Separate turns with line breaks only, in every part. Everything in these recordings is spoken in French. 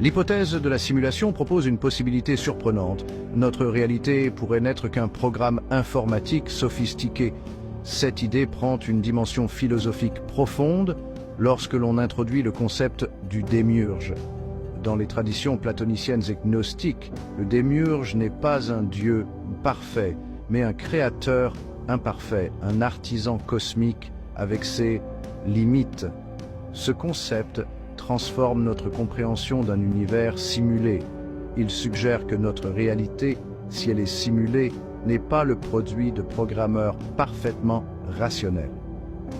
L'hypothèse de la simulation propose une possibilité surprenante. Notre réalité pourrait n'être qu'un programme informatique sophistiqué. Cette idée prend une dimension philosophique profonde lorsque l'on introduit le concept du démiurge. Dans les traditions platoniciennes et gnostiques, le démiurge n'est pas un dieu parfait, mais un créateur imparfait, un artisan cosmique avec ses limites. Ce concept transforme notre compréhension d'un univers simulé. Il suggère que notre réalité, si elle est simulée, n'est pas le produit de programmeurs parfaitement rationnels.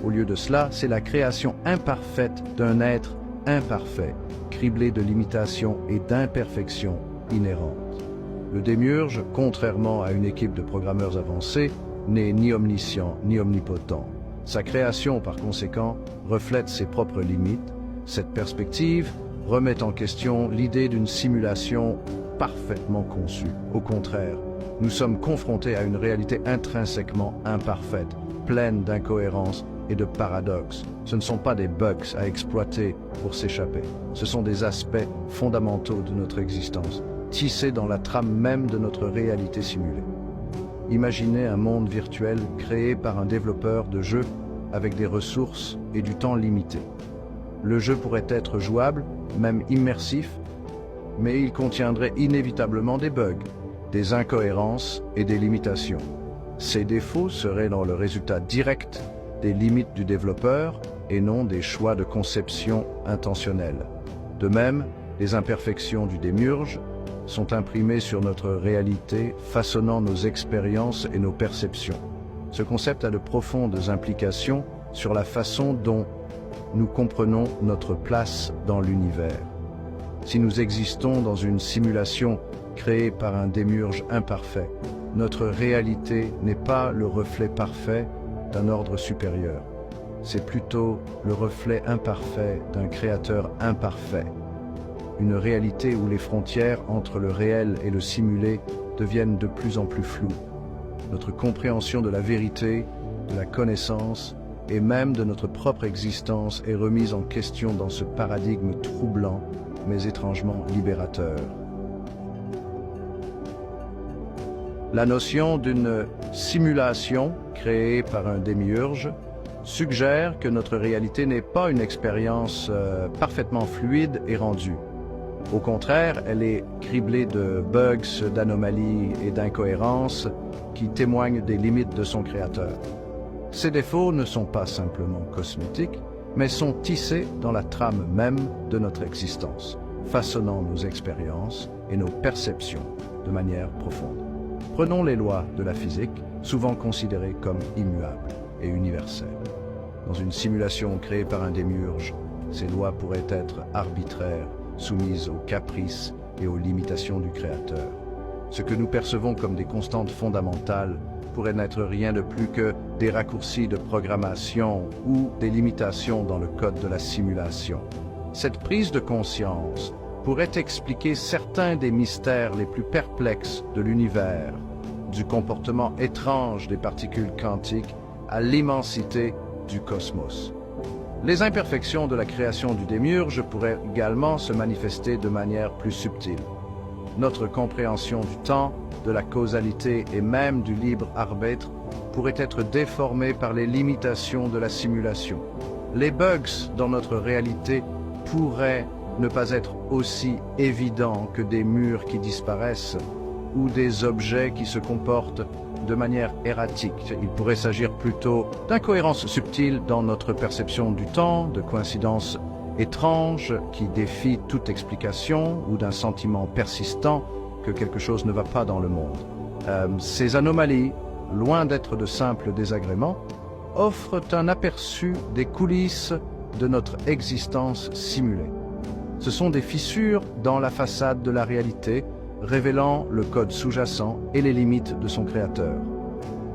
Au lieu de cela, c'est la création imparfaite d'un être imparfait, criblé de limitations et d'imperfections inhérentes. Le démiurge, contrairement à une équipe de programmeurs avancés, n'est ni omniscient ni omnipotent. Sa création, par conséquent, reflète ses propres limites. Cette perspective remet en question l'idée d'une simulation parfaitement conçue. Au contraire, nous sommes confrontés à une réalité intrinsèquement imparfaite, pleine d'incohérences et de paradoxes. Ce ne sont pas des bugs à exploiter pour s'échapper. Ce sont des aspects fondamentaux de notre existence, tissés dans la trame même de notre réalité simulée. Imaginez un monde virtuel créé par un développeur de jeux avec des ressources et du temps limité. Le jeu pourrait être jouable, même immersif, mais il contiendrait inévitablement des bugs, des incohérences et des limitations. Ces défauts seraient dans le résultat direct des limites du développeur et non des choix de conception intentionnels. De même, les imperfections du démiurge sont imprimées sur notre réalité, façonnant nos expériences et nos perceptions. Ce concept a de profondes implications sur la façon dont nous comprenons notre place dans l'univers. Si nous existons dans une simulation créée par un démiurge imparfait, notre réalité n'est pas le reflet parfait d'un ordre supérieur. C'est plutôt le reflet imparfait d'un créateur imparfait. Une réalité où les frontières entre le réel et le simulé deviennent de plus en plus floues. Notre compréhension de la vérité, de la connaissance et même de notre propre existence est remise en question dans ce paradigme troublant mais étrangement libérateur. La notion d'une simulation créée par un démiurge suggère que notre réalité n'est pas une expérience parfaitement fluide et rendue. Au contraire, elle est criblée de bugs, d'anomalies et d'incohérences qui témoignent des limites de son créateur. Ces défauts ne sont pas simplement cosmétiques, mais sont tissés dans la trame même de notre existence, façonnant nos expériences et nos perceptions de manière profonde. Prenons les lois de la physique, souvent considérées comme immuables et universelles. Dans une simulation créée par un démiurge, ces lois pourraient être arbitraires, soumises aux caprices et aux limitations du créateur. Ce que nous percevons comme des constantes fondamentales pourrait n'être rien de plus que des raccourcis de programmation ou des limitations dans le code de la simulation. Cette prise de conscience pourrait expliquer certains des mystères les plus perplexes de l'univers, du comportement étrange des particules quantiques à l'immensité du cosmos. Les imperfections de la création du démiurge pourraient également se manifester de manière plus subtile. Notre compréhension du temps, de la causalité et même du libre arbitre pourrait être déformée par les limitations de la simulation. Les bugs dans notre réalité pourraient ne pas être aussi évidents que des murs qui disparaissent ou des objets qui se comportent de manière erratique. Il pourrait s'agir plutôt d'incohérences subtiles dans notre perception du temps, de coïncidences étranges qui défient toute explication ou d'un sentiment persistant que quelque chose ne va pas dans le monde. Ces anomalies, loin d'être de simples désagréments, offrent un aperçu des coulisses de notre existence simulée. Ce sont des fissures dans la façade de la réalité, révélant le code sous-jacent et les limites de son créateur.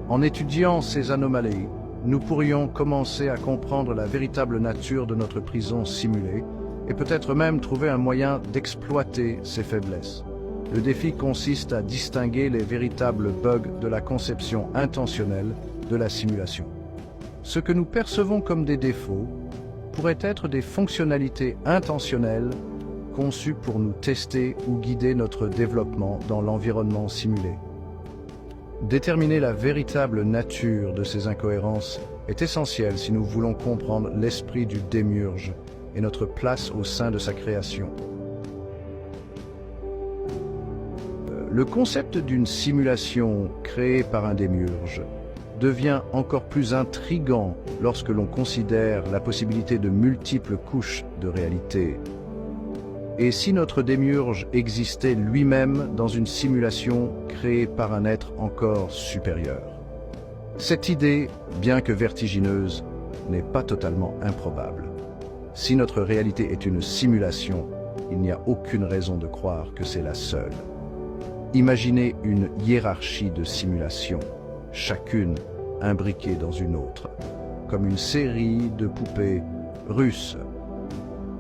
En étudiant ces anomalies, nous pourrions commencer à comprendre la véritable nature de notre prison simulée et peut-être même trouver un moyen d'exploiter ses faiblesses. Le défi consiste à distinguer les véritables bugs de la conception intentionnelle de la simulation. Ce que nous percevons comme des défauts pourrait être des fonctionnalités intentionnelles conçus pour nous tester ou guider notre développement dans l'environnement simulé. Déterminer la véritable nature de ces incohérences est essentiel si nous voulons comprendre l'esprit du démiurge et notre place au sein de sa création. Le concept d'une simulation créée par un démiurge devient encore plus intrigant lorsque l'on considère la possibilité de multiples couches de réalité. Et si notre démiurge existait lui-même dans une simulation créée par un être encore supérieur? Cette idée, bien que vertigineuse, n'est pas totalement improbable. Si notre réalité est une simulation, il n'y a aucune raison de croire que c'est la seule. Imaginez une hiérarchie de simulations, chacune imbriquée dans une autre, comme une série de poupées russes.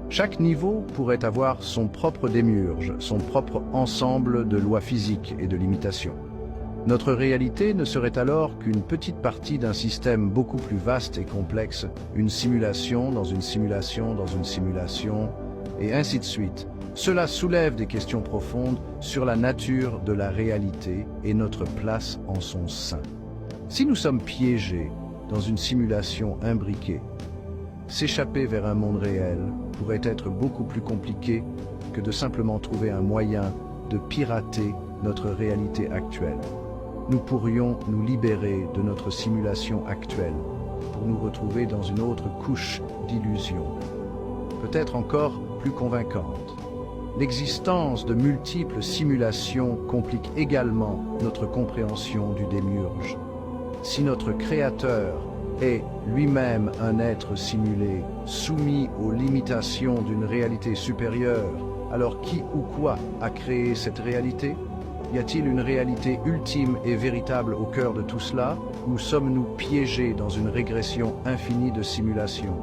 Chaque niveau pourrait avoir son propre démiurge, son propre ensemble de lois physiques et de limitations. Notre réalité ne serait alors qu'une petite partie d'un système beaucoup plus vaste et complexe, une simulation dans une simulation dans une simulation, et ainsi de suite. Cela soulève des questions profondes sur la nature de la réalité et notre place en son sein. Si nous sommes piégés dans une simulation imbriquée, s'échapper vers un monde réel pourrait être beaucoup plus compliqué que de simplement trouver un moyen de pirater notre réalité actuelle. Nous pourrions nous libérer de notre simulation actuelle pour nous retrouver dans une autre couche d'illusion, peut-être encore plus convaincante. L'existence de multiples simulations complique également notre compréhension du démiurge. Si notre Créateur est lui-même un être simulé, soumis aux limitations d'une réalité supérieure, alors qui ou quoi a créé cette réalité? Y a-t-il une réalité ultime et véritable au cœur de tout cela, ou sommes-nous piégés dans une régression infinie de simulations?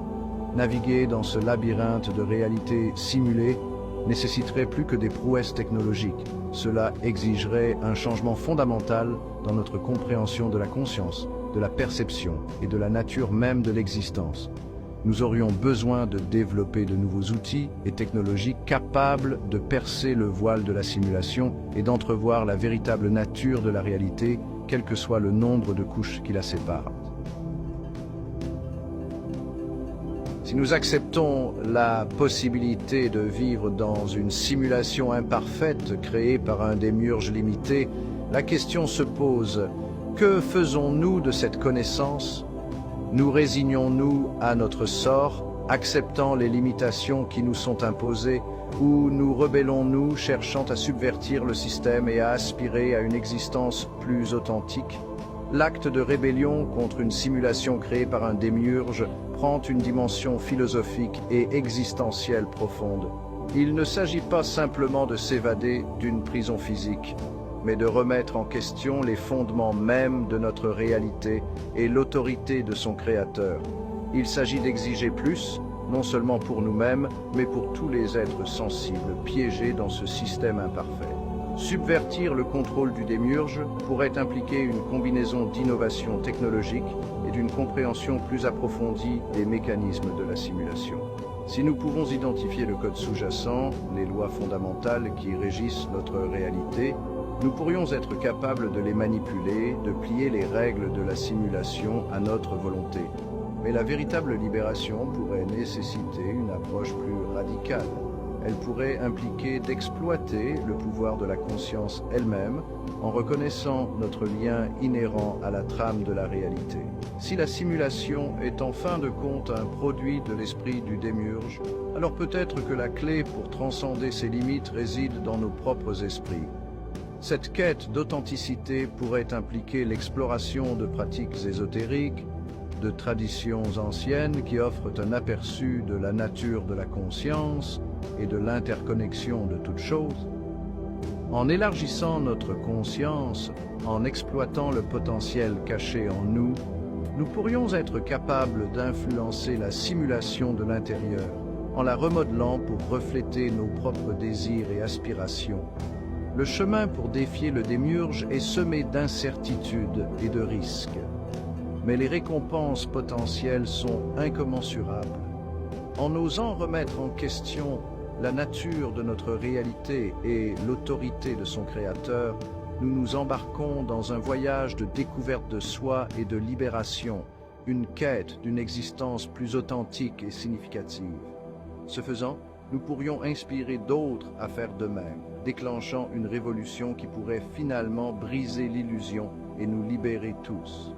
Naviguer dans ce labyrinthe de réalités simulées nécessiterait plus que des prouesses technologiques. Cela exigerait un changement fondamental dans notre compréhension de la conscience, de la perception et de la nature même de l'existence. Nous aurions besoin de développer de nouveaux outils et technologies capables de percer le voile de la simulation et d'entrevoir la véritable nature de la réalité, quel que soit le nombre de couches qui la séparent. Si nous acceptons la possibilité de vivre dans une simulation imparfaite créée par un démiurge limité, la question se pose: que faisons-nous de cette connaissance? Nous résignons-nous à notre sort, acceptant les limitations qui nous sont imposées, ou nous rebellons-nous, cherchant à subvertir le système et à aspirer à une existence plus authentique? L'acte de rébellion contre une simulation créée par un démiurge prend une dimension philosophique et existentielle profonde. Il ne s'agit pas simplement de s'évader d'une prison physique, mais de remettre en question les fondements mêmes de notre réalité et l'autorité de son Créateur. Il s'agit d'exiger plus, non seulement pour nous-mêmes, mais pour tous les êtres sensibles piégés dans ce système imparfait. Subvertir le contrôle du démiurge pourrait impliquer une combinaison d'innovations technologiques et d'une compréhension plus approfondie des mécanismes de la simulation. Si nous pouvons identifier le code sous-jacent, les lois fondamentales qui régissent notre réalité, nous pourrions être capables de les manipuler, de plier les règles de la simulation à notre volonté. Mais la véritable libération pourrait nécessiter une approche plus radicale. Elle pourrait impliquer d'exploiter le pouvoir de la conscience elle-même en reconnaissant notre lien inhérent à la trame de la réalité. Si la simulation est en fin de compte un produit de l'esprit du démiurge, alors peut-être que la clé pour transcender ses limites réside dans nos propres esprits. Cette quête d'authenticité pourrait impliquer l'exploration de pratiques ésotériques, de traditions anciennes qui offrent un aperçu de la nature de la conscience et de l'interconnexion de toutes choses. En élargissant notre conscience, en exploitant le potentiel caché en nous, nous pourrions être capables d'influencer la simulation de l'intérieur, en la remodelant pour refléter nos propres désirs et aspirations. Le chemin pour défier le démiurge est semé d'incertitudes et de risques. Mais les récompenses potentielles sont incommensurables. En osant remettre en question la nature de notre réalité et l'autorité de son Créateur, nous nous embarquons dans un voyage de découverte de soi et de libération, une quête d'une existence plus authentique et significative. Ce faisant, nous pourrions inspirer d'autres à faire de même, déclenchant une révolution qui pourrait finalement briser l'illusion et nous libérer tous.